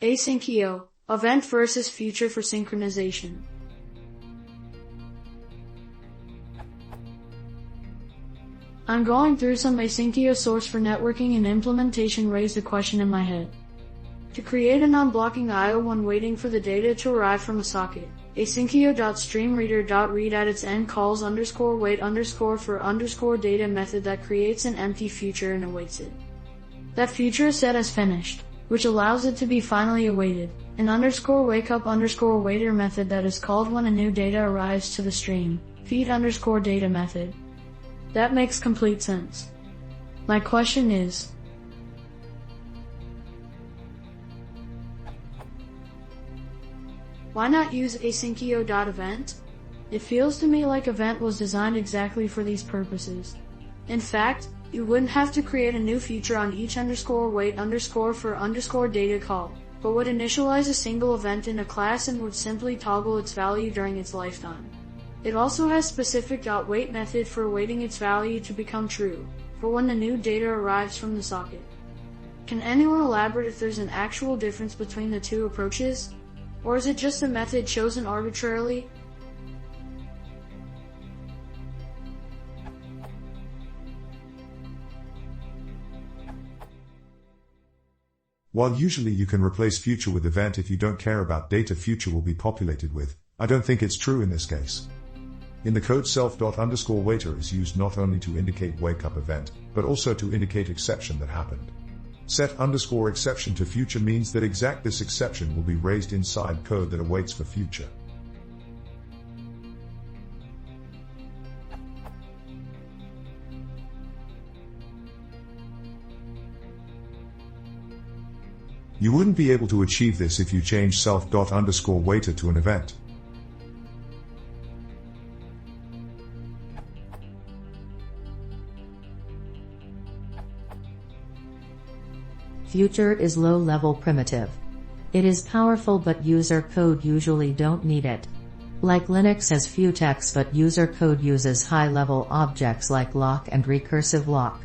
Asyncio, event versus future for synchronization. I'm going through some asyncio source for networking and implementation raised a question in my head. To create a non-blocking I/O when waiting for the data to arrive from a socket, asyncio.streamReader.read at its end calls _wait_for_data method that creates an empty future and awaits it. That future is set as finished, which allows it to be finally awaited. An _wakeup_waiter method that is called when a new data arrives to the stream, feed_data method. That makes complete sense. My question is, why not use asyncio.event? It feels to me like event was designed exactly for these purposes. In fact, you wouldn't have to create a new feature on each _wait_for_data call, but would initialize a single event in a class and would simply toggle its value during its lifetime. It also has specific .wait method for awaiting its value to become true, for when the new data arrives from the socket. Can anyone elaborate if there's an actual difference between the two approaches? Or is it just a method chosen arbitrarily? While usually you can replace future with event if you don't care about data future will be populated with, I don't think it's true in this case. In the code self._waiter is used not only to indicate wake-up event, but also to indicate exception that happened. Set_exception to future means that this exception will be raised inside code that awaits for future. You wouldn't be able to achieve this if you change self._waiter to an event. Future is low-level primitive. It is powerful but user code usually don't need it. Like Linux has futex but user code uses high-level objects like lock and recursive lock.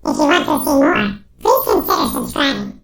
If you want to see more, please consider subscribing.